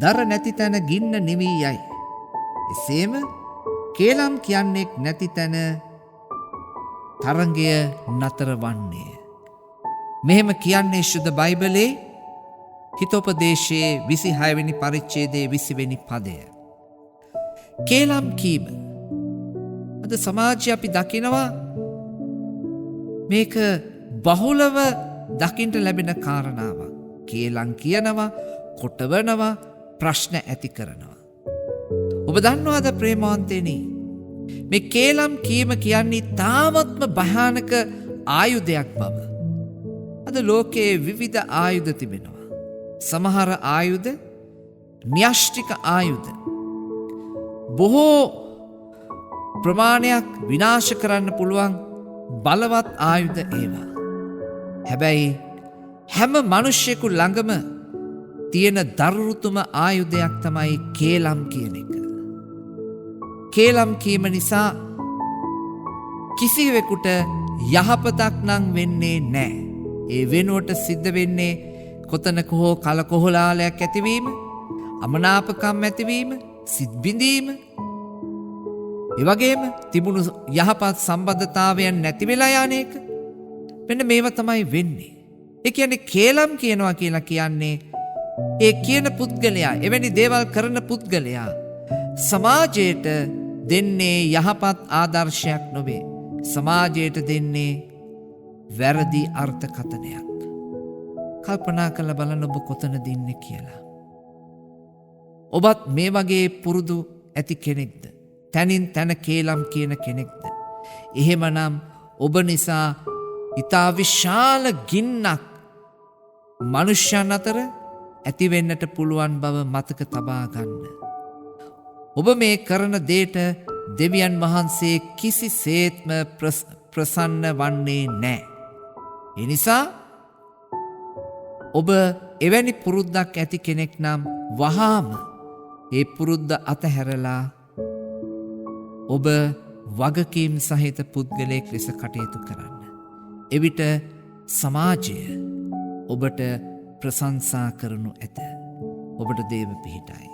දර නැති තැන ගින්න නිවී යයි. එසේම කේලම් කියන්නෙක් නැති තැන තරංගය නතර වන්නේ. මෙහෙම කියන්නේ ශුද්ධ බයිබලයේ හිතෝපදේශයේ 26 වෙනි පරිච්ඡේදයේ 20 වෙනි පදය. කේලම් කීම අද සමාජය අපි දකිනවා මේක බහුලව දකින්ට ලැබෙන කාරණාවක්. කේලම් කියනවා, කොටවනවා, ප්‍රශ්න ඇති කරනවා. ඔබ දන්නවාද ප්‍රේමවන්තයනි, මේ කේලම් කීම කියන්නේ තාමත්ම භයානක ආයුධයක් බව. අද ලෝකයේ විවිධ ආයුධ තිබෙනවා. සමහර ආයුධ න්‍යෂ්ටික ආයුධ. බොහෝ ප්‍රමාණයක් විනාශ කරන්න පුළුවන් බලවත් ආයුධ ඒවා. හැබැයි හැම මනුෂ්‍යයෙකු ළඟම තියෙන දරුරුතුම ආයුධයක් තමයි කේලම් කියන එක. කේලම් කීම නිසා කිසිවෙකුට යහපතක් නම් වෙන්නේ නෑ. ඒ වෙනුවට සිද්ධ වෙන්නේ කොතනක හෝ කලකොහොලාලයක් ඇතිවීම, අමනාපකම් ඇතිවීම, සිත්බිඳීම, එවගේම තිබුණු යහපත් සම්බන්ධතාවයන් නැති වෙලා යන එක. මෙන්න මේව තමයි වෙන්නේ. ඒ කියන්නේ කේලම් කියනවා කියලා කියන්නේ ඒ කියන පුද්ගලයා, එවැනි දේවල් කරන පුද්ගලයා සමාජයට දෙන්නේ යහපත් ආදර්ශයක් නොවේ. සමාජයට දෙන්නේ වැරදි අර්ථකථනයක්. කල්පනා කරලා බලන්න ඔබ කොතනද ඉන්නේ කියලා. ඔබත් මේ වගේ පුරුදු ඇති කෙනෙක්ද? තනින් තන කේලම් කියන කෙනෙක්ද? එහෙමනම් ඔබ නිසා ඉතා විශාල ගින්නක් මනුෂ්‍යයන් අතර ඇතිවෙන්නට පුළුවන් බව මතක තබා ගන්න. ඔබ මේ කරන දේට දෙවියන් වහන්සේ කිසිසේත්ම ප්‍රසන්න වන්නේ නැහැ. ඒ නිසා ඔබ එවැනි පුරුද්දක් ඇති කෙනෙක් නම් වහාම ඒ පුරුද්ද අතහැරලා ඔබ වගකීම් සහිත පුද්ගලයෙක් ලෙස කටයුතු කරන්න. එවිට සමාජය ඔබට ප්‍රශංසා කරනු ඇත. ඔබට දේව පිහිටයි.